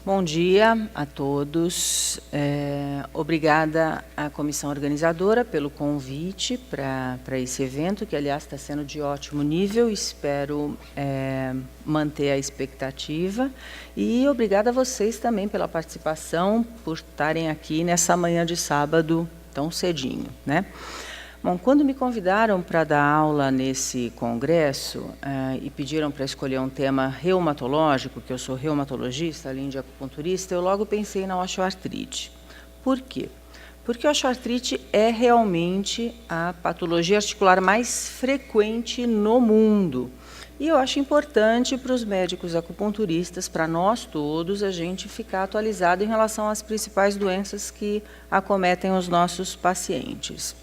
Bom dia a todos. Obrigada à comissão organizadora pelo convite para esse evento, que, aliás, está sendo de ótimo nível. Espero manter a expectativa. E obrigada a vocês também pela participação, por estarem aqui nessa manhã de sábado tão cedinho, né? Bom, quando me convidaram para dar aula nesse congresso e pediram para escolher um tema reumatológico, que eu sou reumatologista, além de acupunturista, eu logo pensei na osteoartrite. Por quê? Porque a osteoartrite é realmente a patologia articular mais frequente no mundo. E eu acho importante para os médicos acupunturistas, para nós todos, a gente ficar atualizado em relação às principais doenças que acometem os nossos pacientes.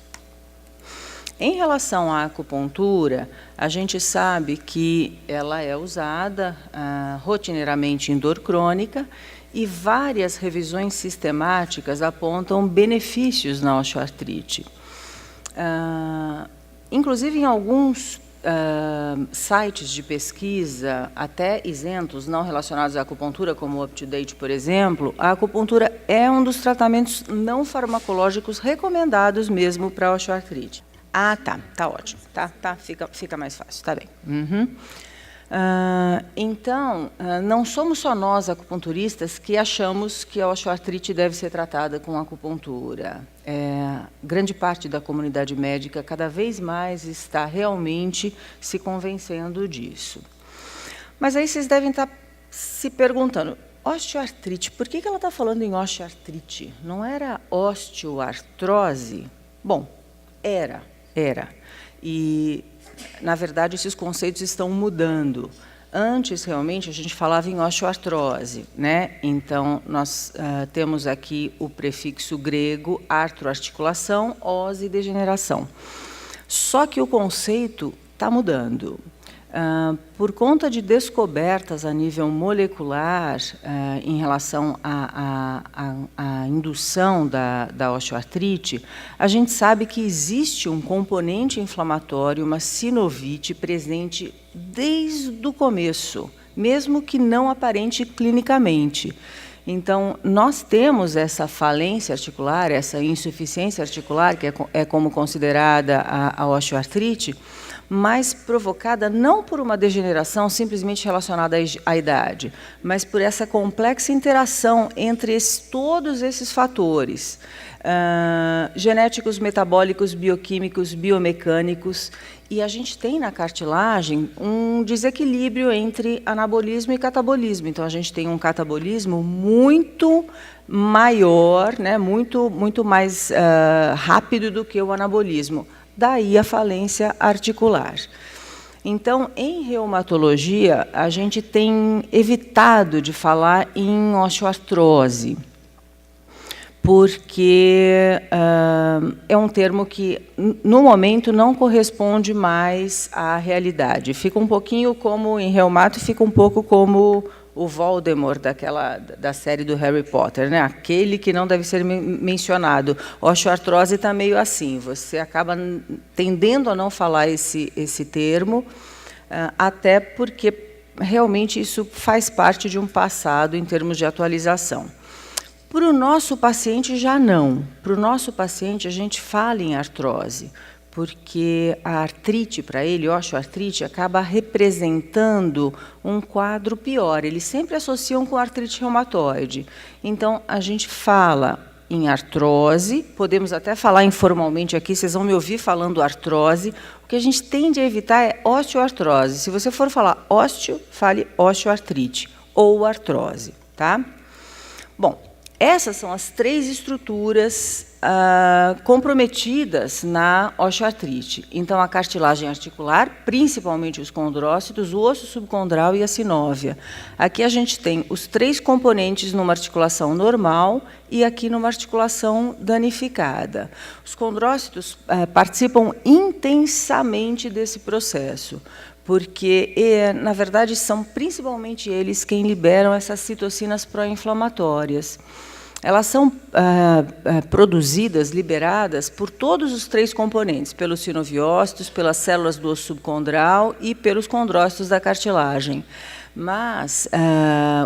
Em relação à acupuntura, a gente sabe que ela é usada rotineiramente em dor crônica e várias revisões sistemáticas apontam benefícios na osteoartrite. Inclusive, em alguns sites de pesquisa, até isentos, não relacionados à acupuntura, como o UpToDate, por exemplo, a acupuntura é um dos tratamentos não farmacológicos recomendados mesmo para a osteoartrite. Ah, tá ótimo, fica mais fácil, tá bem. Então, não somos só nós, acupunturistas, que achamos que a osteoartrite deve ser tratada com acupuntura. Grande parte da comunidade médica cada vez mais está realmente se convencendo disso. Mas aí vocês devem estar se perguntando, osteoartrite, por que ela está falando em osteoartrite? Não era osteoartrose? Bom, era. E, na verdade, esses conceitos estão mudando. Antes, realmente, a gente falava em osteoartrose, né? Então, nós temos aqui o prefixo grego, artroarticulação, ose, degeneração. Só que o conceito está mudando. Por conta de descobertas a nível molecular em relação à indução da osteoartrite, a gente sabe que existe um componente inflamatório, uma sinovite, presente desde o começo, mesmo que não aparente clinicamente. Então, nós temos essa falência articular, essa insuficiência articular, que é como considerada a osteoartrite, mas provocada não por uma degeneração simplesmente relacionada à idade, mas por essa complexa interação entre todos esses fatores, genéticos, metabólicos, bioquímicos, biomecânicos, e a gente tem na cartilagem um desequilíbrio entre anabolismo e catabolismo. Então, a gente tem um catabolismo muito maior, né, muito mais rápido do que o anabolismo. Daí a falência articular. Então, em reumatologia, a gente tem evitado de falar em osteoartrose, porque é um termo que, no momento, não corresponde mais à realidade. Fica um pouquinho como, em reumato, fica um pouco como o Voldemort da série do Harry Potter, né? Aquele que não deve ser mencionado. Osteoartrose está meio assim, você acaba tendendo a não falar esse termo, até porque realmente isso faz parte de um passado em termos de atualização. Para o nosso paciente, já não. Para o nosso paciente, a gente fala em artrose, porque a artrite, para ele, a osteoartrite, acaba representando um quadro pior. Eles sempre associam com artrite reumatoide. Então, a gente fala em artrose, podemos até falar informalmente aqui, vocês vão me ouvir falando artrose. O que a gente tende a evitar é osteoartrose. Se você for falar ósteo, fale osteoartrite ou artrose, tá? Bom, essas são as três estruturas comprometidas na osteoartrite. Então, a cartilagem articular, principalmente os condrócitos, o osso subcondral e a sinóvia. Aqui a gente tem os três componentes numa articulação normal e aqui numa articulação danificada. Os condrócitos participam intensamente desse processo, porque, na verdade, são principalmente eles quem liberam essas citocinas pró-inflamatórias. Elas são produzidas, liberadas por todos os três componentes, pelos sinoviócitos, pelas células do osso subcondral e pelos condrócitos da cartilagem. mas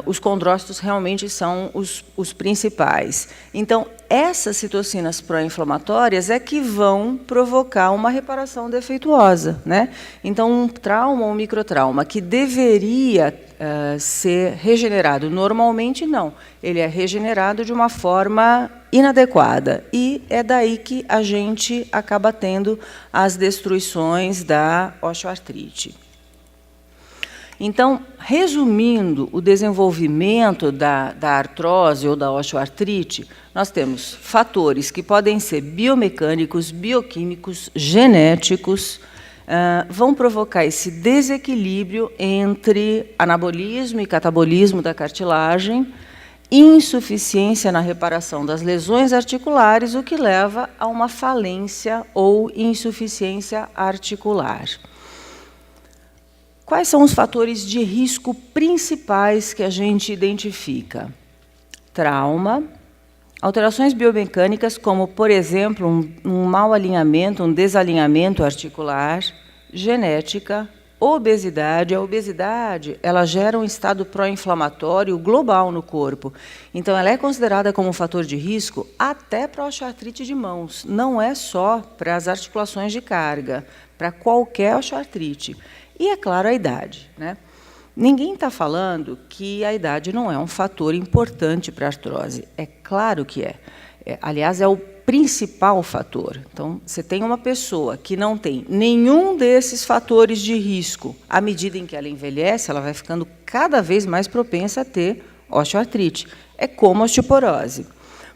os condrócitos realmente são os principais. Então, essas citocinas pró-inflamatórias é que vão provocar uma reparação defeituosa, né? Então, um trauma ou um microtrauma que deveria ser regenerado normalmente, não. Ele é regenerado de uma forma inadequada. E é daí que a gente acaba tendo as destruições da osteoartrite. Então, resumindo o desenvolvimento da artrose ou da osteoartrite, nós temos fatores que podem ser biomecânicos, bioquímicos, genéticos, vão provocar esse desequilíbrio entre anabolismo e catabolismo da cartilagem, insuficiência na reparação das lesões articulares, o que leva a uma falência ou insuficiência articular. Quais são os fatores de risco principais que a gente identifica? Trauma, alterações biomecânicas, como, por exemplo, um mau alinhamento, um desalinhamento articular, genética, obesidade. A obesidade, ela gera um estado pró-inflamatório global no corpo. Então, ela é considerada como um fator de risco até para a osteoartrite de mãos. Não é só para as articulações de carga, para qualquer osteoartrite. E, é claro, a idade, né? Ninguém está falando que a idade não é um fator importante para a artrose. É claro que é. Aliás, é o principal fator. Então, você tem uma pessoa que não tem nenhum desses fatores de risco. À medida em que ela envelhece, ela vai ficando cada vez mais propensa a ter osteoartrite. É como a osteoporose.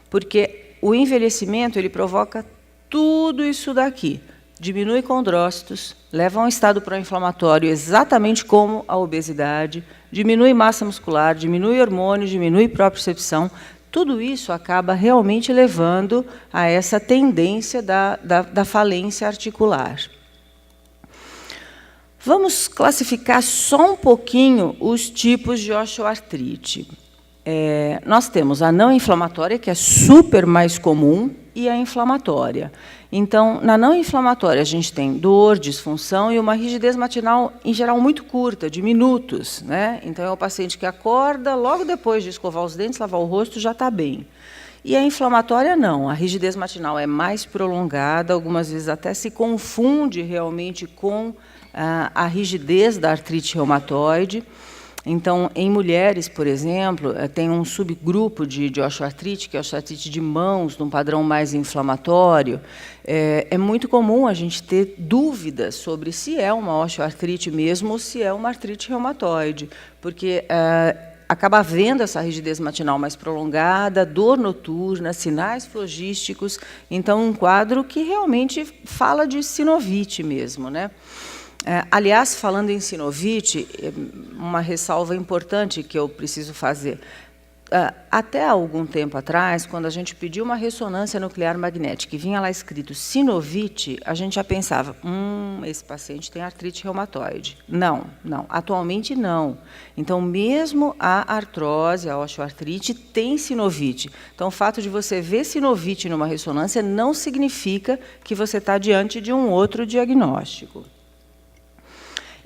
Porque o envelhecimento ele provoca tudo isso daqui. Diminui condrócitos, leva a um estado pró-inflamatório exatamente como a obesidade, diminui massa muscular, diminui hormônios, diminui propriocepção. Tudo isso acaba realmente levando a essa tendência da falência articular. Vamos classificar só um pouquinho os tipos de osteoartrite. Nós temos a não inflamatória, que é super mais comum, e a inflamatória. Então, na não inflamatória, a gente tem dor, disfunção e uma rigidez matinal, em geral, muito curta, de minutos, né? Então, é o paciente que acorda, logo depois de escovar os dentes, lavar o rosto, já está bem. E a inflamatória, não. A rigidez matinal é mais prolongada, algumas vezes até se confunde realmente com a rigidez da artrite reumatoide. Então, em mulheres, por exemplo, tem um subgrupo de osteoartrite, que é a osteoartrite de mãos, num padrão mais inflamatório. É muito comum a gente ter dúvidas sobre se é uma osteoartrite mesmo ou se é uma artrite reumatoide, porque acaba havendo essa rigidez matinal mais prolongada, dor noturna, sinais flogísticos. Então, um quadro que realmente fala de sinovite mesmo, né? Aliás, falando em sinovite, uma ressalva importante que eu preciso fazer. Até algum tempo atrás, quando a gente pediu uma ressonância nuclear magnética e vinha lá escrito sinovite, a gente já pensava, esse paciente tem artrite reumatoide. Não, atualmente não. Então, mesmo a artrose, a osteoartrite, tem sinovite. Então, o fato de você ver sinovite numa ressonância não significa que você está diante de um outro diagnóstico.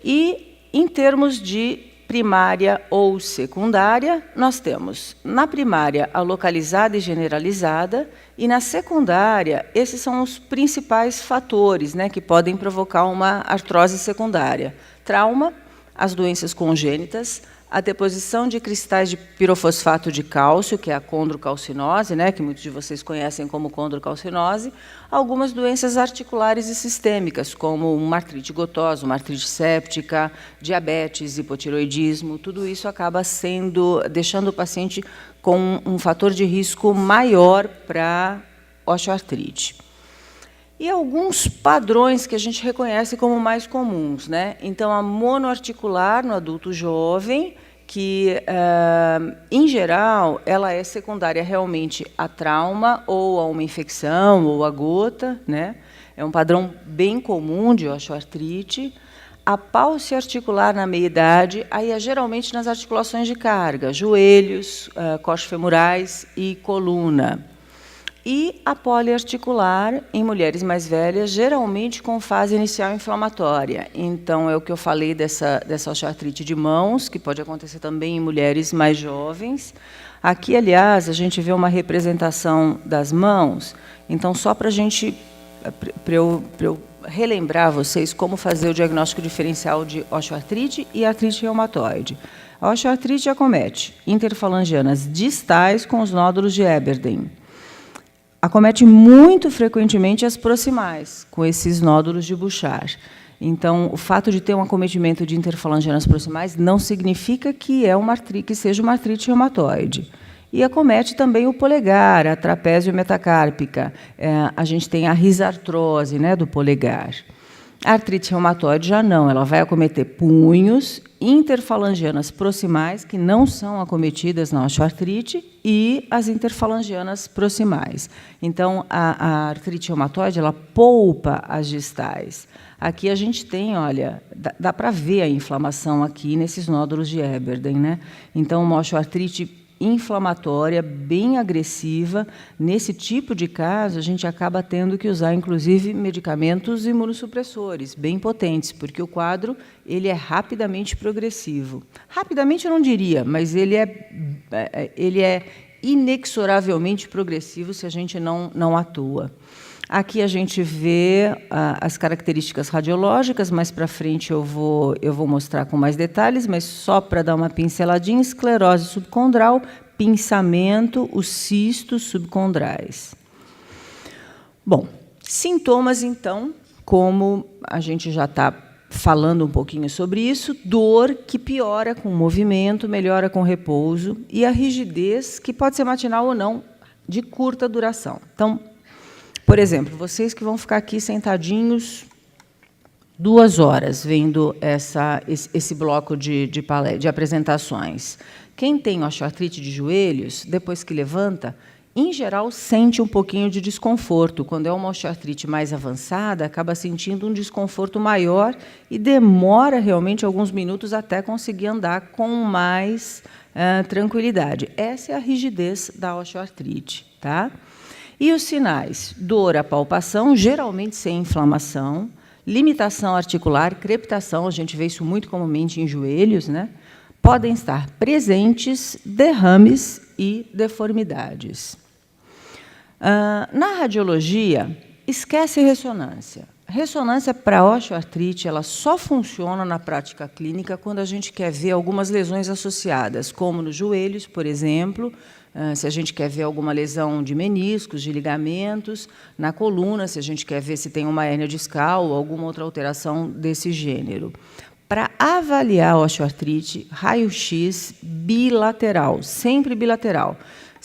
E, em termos de primária ou secundária, nós temos, na primária, a localizada e generalizada, e na secundária, esses são os principais fatores, né, que podem provocar uma artrose secundária. Trauma, as doenças congênitas, a deposição de cristais de pirofosfato de cálcio, que é a condrocalcinose, né, que muitos de vocês conhecem como condrocalcinose, algumas doenças articulares e sistêmicas, como uma artrite gotosa, uma artrite séptica, diabetes, hipotiroidismo, tudo isso acaba deixando o paciente com um fator de risco maior para osteoartrite. E alguns padrões que a gente reconhece como mais comuns, né? Então, a monoarticular no adulto jovem, que, em geral, ela é secundária realmente a trauma ou a uma infecção ou a gota, né? É um padrão bem comum de osteoartrite. A pálcia articular na meia-idade, aí é geralmente nas articulações de carga, joelhos, coxofemorais e coluna. E a poliarticular, em mulheres mais velhas, geralmente com fase inicial inflamatória. Então, é o que eu falei dessa osteoartrite de mãos, que pode acontecer também em mulheres mais jovens. Aqui, aliás, a gente vê uma representação das mãos. Então, só para eu relembrar vocês como fazer o diagnóstico diferencial de osteoartrite e artrite reumatoide. A osteoartrite acomete interfalangianas distais com os nódulos de Eberden. Acomete muito frequentemente as proximais, com esses nódulos de Bouchard. Então, o fato de ter um acometimento de interfalangianas proximais não significa que seja uma artrite reumatoide. E acomete também o polegar, a trapézio metacárpica. A gente tem a risartrose, né, do polegar. A artrite reumatoide já não, ela vai acometer punhos, interfalangianas proximais, que não são acometidas na osteoartrite, e as interfalangianas proximais. Então, a artrite reumatoide, ela poupa as distais. Aqui a gente tem, olha, dá para ver a inflamação aqui nesses nódulos de Eberden, né? Então, uma osteoartrite inflamatória, bem agressiva. Nesse tipo de caso, a gente acaba tendo que usar, inclusive, medicamentos imunossupressores, bem potentes, porque o quadro ele é rapidamente progressivo. Rapidamente eu não diria, mas ele é inexoravelmente progressivo se a gente não atua. Aqui a gente vê as características radiológicas, mais para frente eu vou mostrar com mais detalhes, mas só para dar uma pinceladinha: esclerose subcondral, pinçamento, os cistos subcondrais. Bom, sintomas, então, como a gente já está falando um pouquinho sobre isso: dor que piora com o movimento, melhora com o repouso, e a rigidez, que pode ser matinal ou não, de curta duração. Então, por exemplo, vocês que vão ficar aqui sentadinhos 2 horas vendo esse bloco de apresentações. Quem tem osteoartrite de joelhos, depois que levanta, em geral, sente um pouquinho de desconforto. Quando é uma osteoartrite mais avançada, acaba sentindo um desconforto maior e demora realmente alguns minutos até conseguir andar com mais tranquilidade. Essa é a rigidez da osteoartrite, tá? E os sinais? Dor à palpação, geralmente sem inflamação, limitação articular, crepitação, a gente vê isso muito comumente em joelhos, né? Podem estar presentes derrames e deformidades. Na radiologia, esquece ressonância. Ressonância para osteoartrite, ela só funciona na prática clínica quando a gente quer ver algumas lesões associadas, como nos joelhos, por exemplo, se a gente quer ver alguma lesão de meniscos, de ligamentos, na coluna, se a gente quer ver se tem uma hérnia discal ou alguma outra alteração desse gênero. Para avaliar a osteoartrite, raio-x bilateral, sempre bilateral.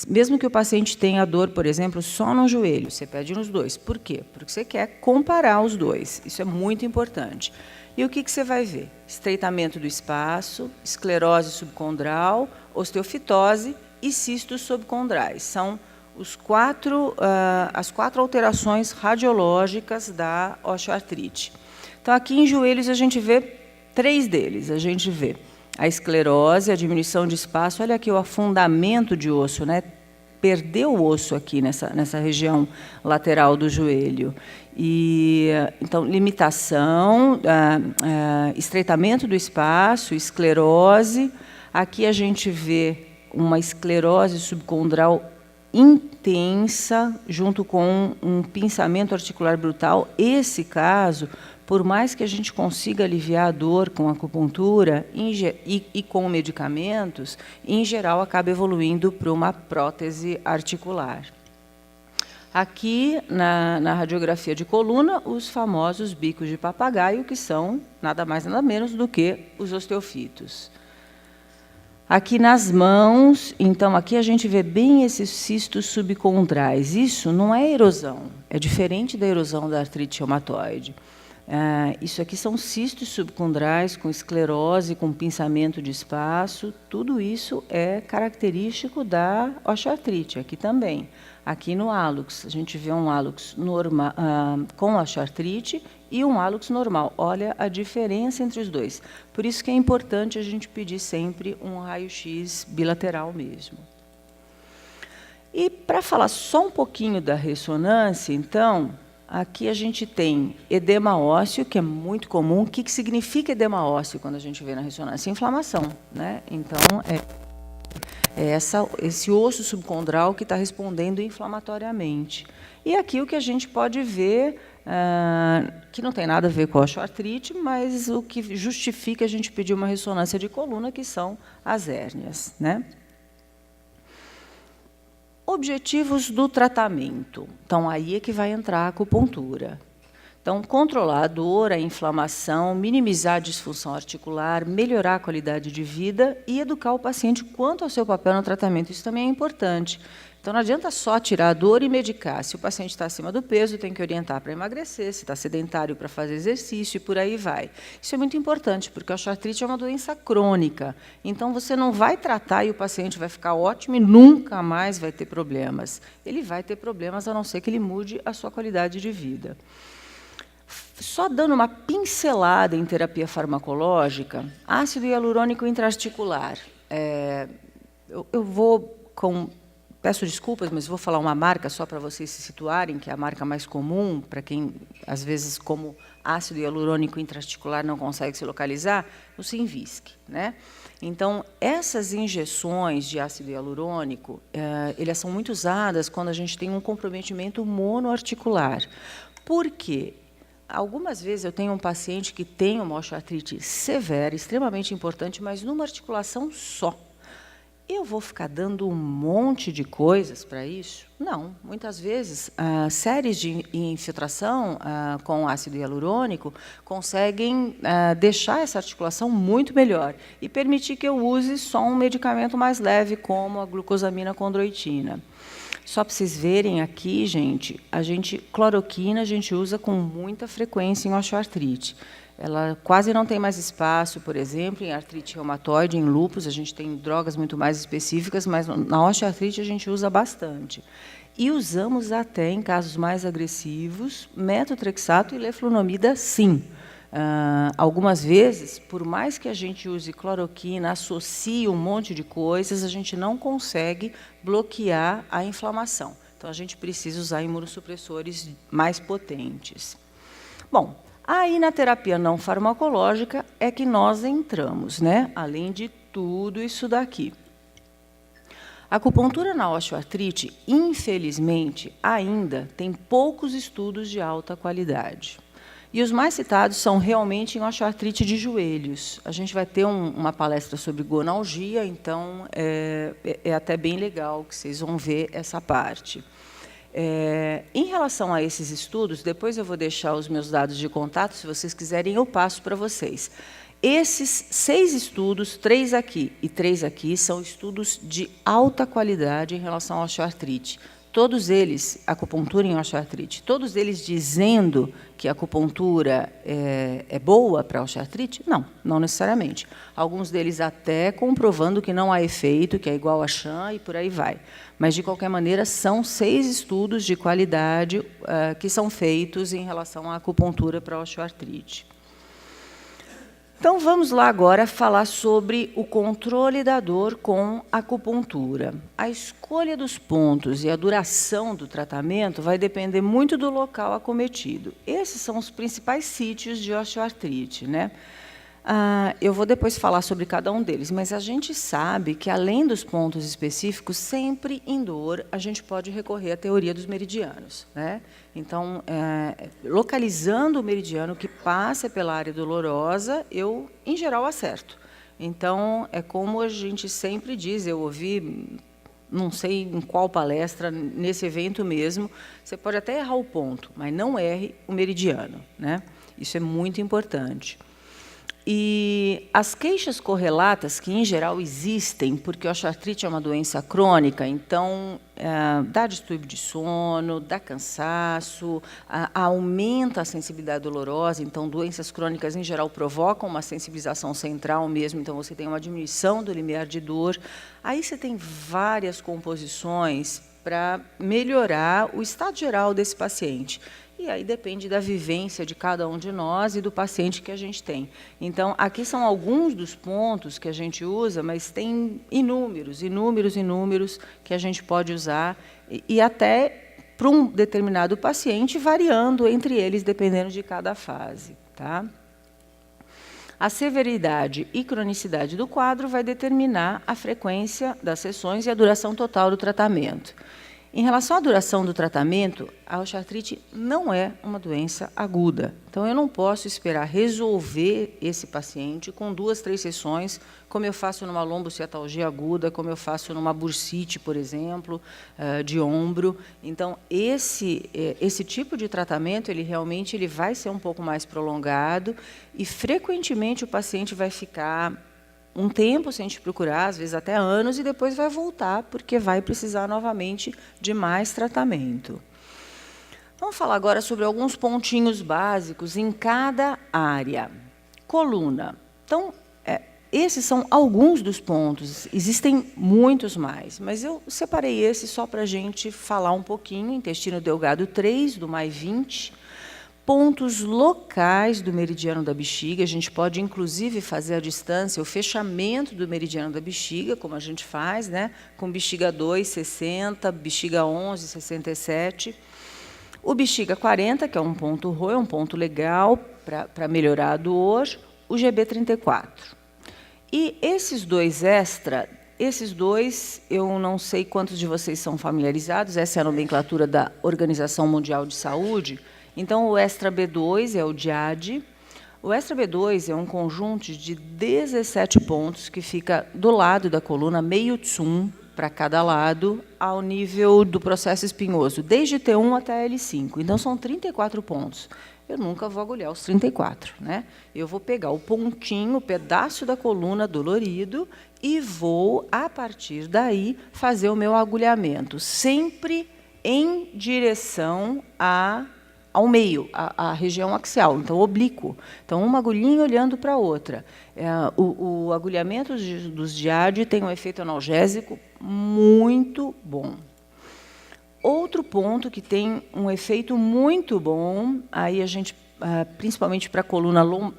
Mesmo que o paciente tenha dor, por exemplo, só no joelho, você pede nos dois. Por quê? Porque você quer comparar os dois. Isso é muito importante. E o que você vai ver? Estreitamento do espaço, esclerose subcondral, osteofitose e cistos subcondrais. São as 4 alterações radiológicas da osteoartrite. Então, aqui em joelhos, a gente vê 3 deles. A gente vê a esclerose, a diminuição de espaço. Olha aqui o afundamento de osso, né? Perdeu o osso aqui nessa região lateral do joelho. E, então, limitação, estreitamento do espaço, esclerose. Aqui a gente vê uma esclerose subcondral intensa, junto com um pinçamento articular brutal. Esse caso, por mais que a gente consiga aliviar a dor com acupuntura e com medicamentos, em geral acaba evoluindo para uma prótese articular. Aqui, na radiografia de coluna, os famosos bicos de papagaio, que são nada mais nada menos do que os osteofitos. Aqui nas mãos, então, aqui a gente vê bem esses cistos subcondrais. Isso não é erosão, é diferente da erosão da artrite reumatoide. Isso aqui são cistos subcondrais com esclerose, com pinçamento de espaço. Tudo isso é característico da osteoartrite, aqui também. Aqui no hálux, a gente vê um hálux com osteoartrite e um hálux normal. Olha a diferença entre os dois. Por isso que é importante a gente pedir sempre um raio-x bilateral mesmo. E, para falar só um pouquinho da ressonância, então, aqui a gente tem edema ósseo, que é muito comum. O que significa edema ósseo quando a gente vê na ressonância? Inflamação, né? Então, esse osso subcondral que está respondendo inflamatoriamente. E aqui o que a gente pode ver, que não tem nada a ver com a osteoartrite, mas o que justifica a gente pedir uma ressonância de coluna, que são as hérnias, né? Objetivos do tratamento. Então, aí é que vai entrar a acupuntura. Então, controlar a dor, a inflamação, minimizar a disfunção articular, melhorar a qualidade de vida e educar o paciente quanto ao seu papel no tratamento. Isso também é importante. Então, não adianta só tirar a dor e medicar. Se o paciente está acima do peso, tem que orientar para emagrecer, se está sedentário, para fazer exercício, e por aí vai. Isso é muito importante, porque a osteoartrite é uma doença crônica. Então, você não vai tratar e o paciente vai ficar ótimo e nunca mais vai ter problemas. Ele vai ter problemas, a não ser que ele mude a sua qualidade de vida. Só dando uma pincelada em terapia farmacológica, ácido hialurônico intraarticular. Eu vou com... Peço desculpas, mas vou falar uma marca só para vocês se situarem, que é a marca mais comum, para quem, às vezes, como ácido hialurônico intraarticular não consegue se localizar, o Synvisc, né? Então, essas injeções de ácido hialurônico, elas são muito usadas quando a gente tem um comprometimento monoarticular. Por quê? Algumas vezes eu tenho um paciente que tem uma osteoartrite severa, extremamente importante, mas numa articulação só. Eu vou ficar dando um monte de coisas para isso? Não. Muitas vezes, séries de infiltração com ácido hialurônico conseguem deixar essa articulação muito melhor e permitir que eu use só um medicamento mais leve, como a glucosamina condroitina. Só para vocês verem aqui, gente, cloroquina a gente usa com muita frequência em osteoartrite. Ela quase não tem mais espaço, por exemplo, em artrite reumatoide, em lúpus, a gente tem drogas muito mais específicas, mas na osteoartrite a gente usa bastante. E usamos até, em casos mais agressivos, metotrexato e leflunomida, sim. Algumas vezes, por mais que a gente use cloroquina, associe um monte de coisas, a gente não consegue bloquear a inflamação. Então, a gente precisa usar imunossupressores mais potentes. Bom, aí, na terapia não farmacológica, é que nós entramos, né? Além de tudo isso daqui. A acupuntura na osteoartrite, infelizmente, ainda tem poucos estudos de alta qualidade. E os mais citados são realmente em osteoartrite de joelhos. A gente vai ter uma palestra sobre gonalgia, então é até bem legal que vocês vão ver essa parte. Em relação a esses estudos, depois eu vou deixar os meus dados de contato, se vocês quiserem, eu passo para vocês. Esses 6 estudos, 3 aqui e 3 aqui, são estudos de alta qualidade em relação à osteoartrite. Todos eles, acupuntura em osteoartrite, todos eles dizendo que a acupuntura é boa para a osteoartrite? Não, não necessariamente. Alguns deles até comprovando que não há efeito, que é igual a sham e por aí vai. Mas, de qualquer maneira, são 6 estudos de qualidade que são feitos em relação à acupuntura para a osteoartrite. Então, vamos lá agora falar sobre o controle da dor com acupuntura. A escolha dos pontos e a duração do tratamento vai depender muito do local acometido. Esses são os principais sítios de osteoartrite, né? Eu vou depois falar sobre cada um deles, mas a gente sabe que, além dos pontos específicos, sempre em dor, a gente pode recorrer à teoria dos meridianos, né? Então, localizando o meridiano que passa pela área dolorosa, eu, em geral, acerto. Então, é como a gente sempre diz, eu ouvi, não sei em qual palestra, nesse evento mesmo, você pode até errar o ponto, mas não erre o meridiano, né? Isso é muito importante. E as queixas correlatas, que em geral existem, porque a osteoartrite é uma doença crônica, então dá distúrbio de sono, dá cansaço, aumenta a sensibilidade dolorosa, então doenças crônicas em geral provocam uma sensibilização central mesmo, então você tem uma diminuição do limiar de dor. Aí você tem várias composições para melhorar o estado geral desse paciente. e aí depende da vivência de cada um de nós e do paciente que a gente tem. Então, aqui são alguns dos pontos que a gente usa, mas tem inúmeros que a gente pode usar, e até para um determinado paciente, variando entre eles, dependendo de cada fase. Tá? A severidade e cronicidade do quadro vai determinar a frequência das sessões e a duração total do tratamento. Em relação à duração do tratamento, a osteoartrite não é uma doença aguda. Então, eu não posso esperar resolver esse paciente com 2, 3 sessões, como eu faço numa lombociatalgia aguda, como eu faço numa bursite, por exemplo, de ombro. Então, esse tipo de tratamento, ele realmente vai ser um pouco mais prolongado e, frequentemente, o paciente vai ficar um tempo sem te procurar, às vezes até anos, e depois vai voltar, porque vai precisar novamente de mais tratamento. Vamos falar agora sobre alguns pontinhos básicos em cada área. Coluna. Então, esses são alguns dos pontos, existem muitos mais, mas eu separei esses só para a gente falar um pouquinho. Intestino delgado 3, do MAI 20. Pontos locais do meridiano da bexiga, a gente pode, inclusive, fazer à distância o fechamento do meridiano da bexiga, como a gente faz, né, com bexiga 2, 60, bexiga 11, 67. O bexiga 40, que é um ponto ROE, é um ponto legal para melhorar a dor, o GB 34. E esses dois extra, eu não sei quantos de vocês são familiarizados, essa é a nomenclatura da Organização Mundial de Saúde. Então, o extra B2 é o DIAD. O extra B2 é um conjunto de 17 pontos que fica do lado da coluna, meio tsum para cada lado, ao nível do processo espinhoso, desde T1 até L5. Então, são 34 pontos. Eu nunca vou agulhar os 34. Né? Eu vou pegar o pontinho, o pedaço da coluna dolorido, e vou, a partir daí, fazer o meu agulhamento, sempre em direção ao meio, a região axial, então oblíquo. Então, uma agulhinha olhando para a outra. O agulhamento dos DIAD tem um efeito analgésico muito bom. Outro ponto que tem um efeito muito bom, aí a gente, principalmente para a coluna lombar,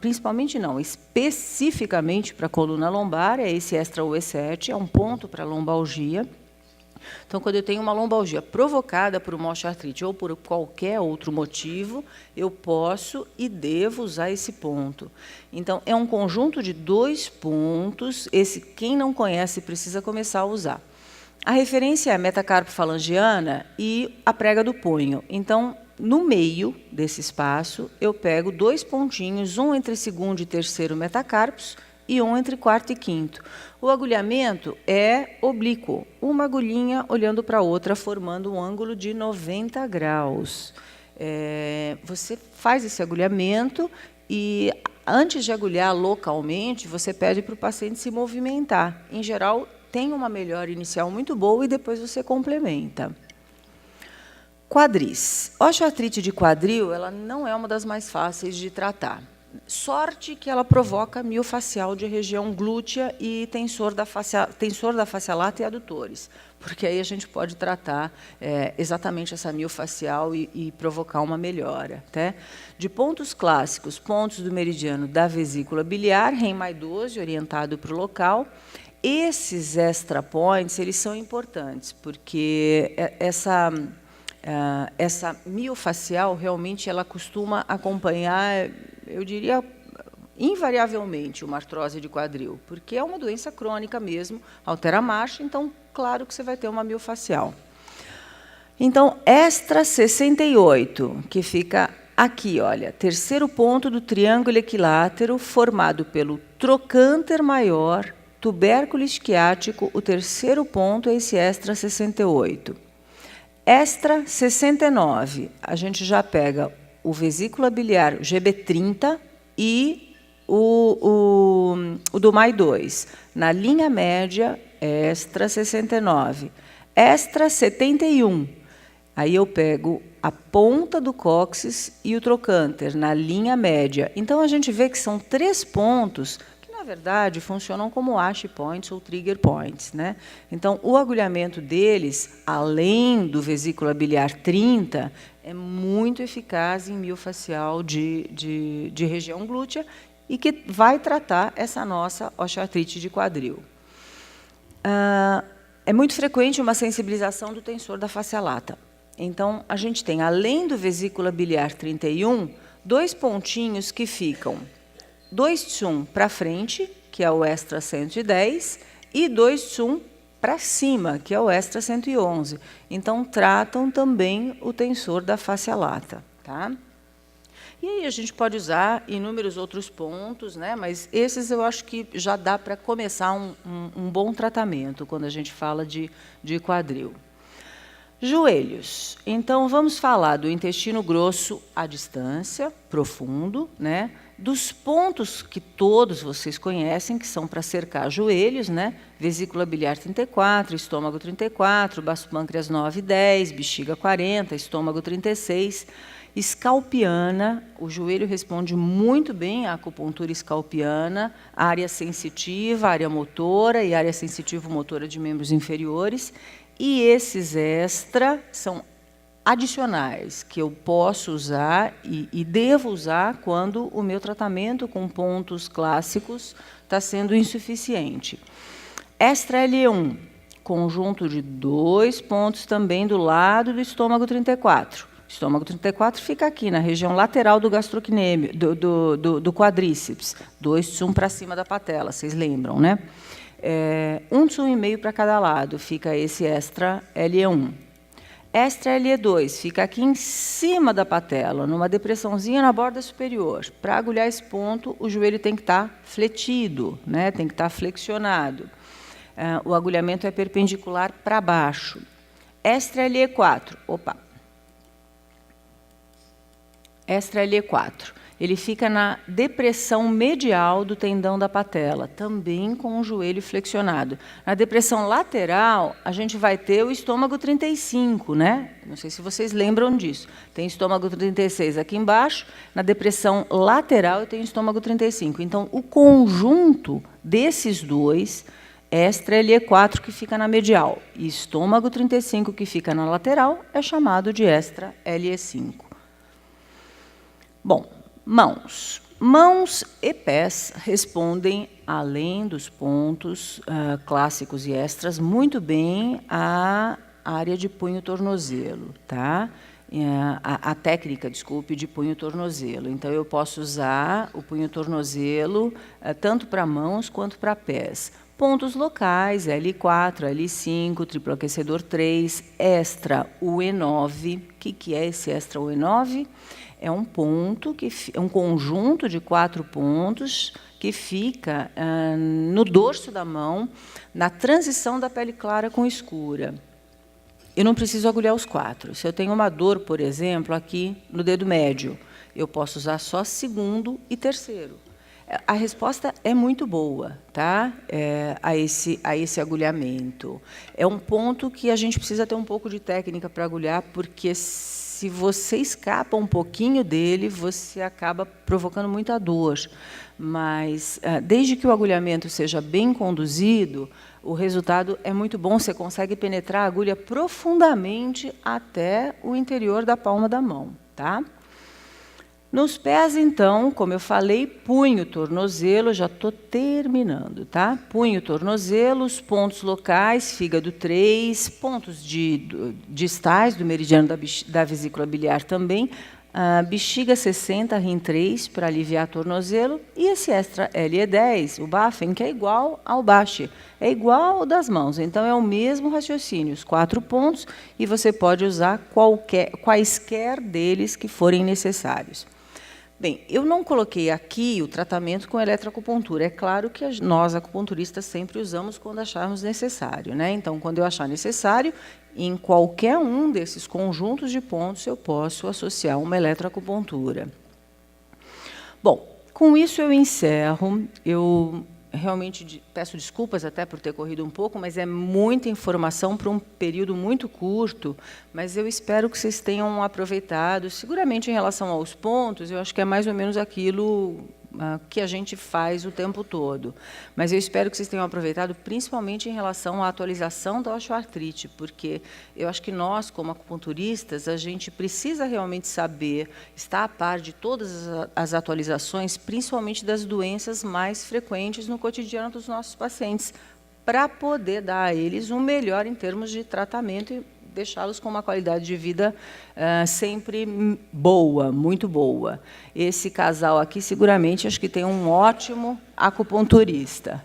especificamente para a coluna lombar, é esse extra UE7, é um ponto para lombalgia. Então, quando eu tenho uma lombalgia provocada por uma osteoartrite ou por qualquer outro motivo, eu posso e devo usar esse ponto. Então, é um conjunto de 2 pontos. Esse, quem não conhece, precisa começar a usar. A referência é a metacarpofalangiana e a prega do punho. Então, no meio desse espaço, eu pego 2 pontinhos, um entre segundo e terceiro metacarpos, e um entre quarto e quinto. O agulhamento é oblíquo, uma agulhinha olhando para a outra, formando um ângulo de 90 graus. Você faz esse agulhamento e, antes de agulhar localmente, você pede para o paciente se movimentar. Em geral, tem uma melhora inicial muito boa e depois você complementa. Quadris. Osteoartrite de quadril, ela não é uma das mais fáceis de tratar. Sorte que ela provoca miofacial de região glútea e tensor da face lata e adutores, porque aí a gente pode tratar exatamente essa miofacial e provocar uma melhora. Tá? De pontos clássicos, pontos do meridiano da vesícula biliar, REM+, 12, orientado para o local. Esses extra points, eles são importantes, porque essa miofacial, realmente, ela costuma acompanhar, eu diria, invariavelmente, uma artrose de quadril, porque é uma doença crônica mesmo, altera a marcha, então, claro que você vai ter uma miofacial. Então, extra 68, que fica aqui, olha, terceiro ponto do triângulo equilátero, formado pelo trocânter maior, tubérculo isquiático, o terceiro ponto é esse extra 68. Extra 69, a gente já pega o vesícula biliar GB30 e o do MAI 2. Na linha média, extra 69. Extra 71, aí eu pego a ponta do cóccix e o trocânter, na linha média. Então, a gente vê que são 3 pontos que, na verdade, funcionam como ash points ou trigger points, né? Então, o agulhamento deles, além do vesícula biliar 30, é muito eficaz em miofascial de região glútea e que vai tratar essa nossa osteoartrite de quadril. É muito frequente uma sensibilização do tensor da face lata. Então, a gente tem, além do vesícula biliar 31, 2 pontinhos que ficam 2 tsum para frente, que é o extra 110, e 2 tsum para cima, que é o extra 111. Então, tratam também o tensor da face lata. Tá? E aí a gente pode usar inúmeros outros pontos, né? Mas esses eu acho que já dá para começar um bom tratamento quando a gente fala de quadril. Joelhos. Então, vamos falar do intestino grosso à distância, profundo, né? Dos pontos que todos vocês conhecem, que são para cercar joelhos, né? Vesícula biliar 34, estômago 34, baço pâncreas 9 e 10, bexiga 40, estômago 36. Escalpiana, o joelho responde muito bem à acupuntura escalpiana, área sensitiva, área motora e área sensitivo-motora de membros inferiores. E esses extra são adicionais, que eu posso usar e devo usar quando o meu tratamento com pontos clássicos está sendo insuficiente. Extra L1, conjunto de 2 pontos também do lado do estômago 34. O estômago 34 fica aqui, na região lateral do gastrocnêmio, do quadríceps. 2 tsum para cima da patela, vocês lembram, né? 1 tsum e meio para cada lado, fica esse extra LE1. Extra LE2 fica aqui em cima da patela, numa depressãozinha na borda superior. Para agulhar esse ponto, o joelho tem que estar fletido, né? Tem que estar flexionado. O agulhamento é perpendicular para baixo. Extra LE4, Extra LE4. Ele fica na depressão medial do tendão da patela, também com o joelho flexionado. Na depressão lateral, a gente vai ter o estômago 35, né? Não sei se vocês lembram disso. Tem estômago 36 aqui embaixo, na depressão lateral eu tenho estômago 35. Então, o conjunto desses dois, extra LE4 que fica na medial e estômago 35 que fica na lateral, é chamado de extra LE5. Bom, mãos. Mãos e pés respondem, além dos pontos clássicos e extras, muito bem à área de punho-tornozelo, tá? A técnica, desculpe, de punho-tornozelo. Então, eu posso usar o punho-tornozelo tanto para mãos quanto para pés. Pontos locais, L4, L5, triplo aquecedor 3, extra UE9. O que é esse extra UE9? É um ponto, é um conjunto de 4 pontos que fica no dorso da mão, na transição da pele clara com escura. Eu não preciso agulhar os 4. Se eu tenho uma dor, por exemplo, aqui no dedo médio, eu posso usar só segundo e terceiro. A resposta é muito boa, tá? A esse agulhamento. É um ponto que a gente precisa ter um pouco de técnica para agulhar, porque se você escapa um pouquinho dele, você acaba provocando muita dor. Mas, desde que o agulhamento seja bem conduzido, o resultado é muito bom. Você consegue penetrar a agulha profundamente até o interior da palma da mão, tá? Nos pés, então, como eu falei, punho, tornozelo, já estou terminando, tá? Punho, tornozelo, os pontos locais, fígado 3, pontos distais do meridiano da vesícula biliar também, bexiga 60, rim 3, para aliviar tornozelo, e esse extra LE10, o Baffen, que é igual ao Bache, é igual ao das mãos, então é o mesmo raciocínio, os 4 pontos, e você pode usar quaisquer deles que forem necessários. Bem, eu não coloquei aqui o tratamento com eletroacupuntura. É claro que nós, acupunturistas, sempre usamos quando acharmos necessário, né? Então, quando eu achar necessário, em qualquer um desses conjuntos de pontos, eu posso associar uma eletroacupuntura. Bom, com isso eu encerro. Eu realmente peço desculpas até por ter corrido um pouco, mas é muita informação para um período muito curto, mas eu espero que vocês tenham aproveitado. Seguramente, em relação aos pontos, eu acho que é mais ou menos aquilo que a gente faz o tempo todo. Mas eu espero que vocês tenham aproveitado, principalmente em relação à atualização da osteoartrite, porque eu acho que nós, como acupunturistas, a gente precisa realmente saber, estar a par de todas as atualizações, principalmente das doenças mais frequentes no cotidiano dos nossos pacientes, para poder dar a eles um melhor em termos de tratamento e deixá-los com uma qualidade de vida sempre boa, muito boa. Esse casal aqui, seguramente, acho que tem um ótimo acupunturista.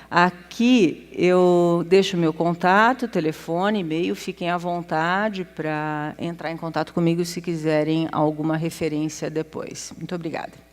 Aqui eu deixo meu contato, telefone, e-mail, fiquem à vontade para entrar em contato comigo se quiserem alguma referência depois. Muito obrigada.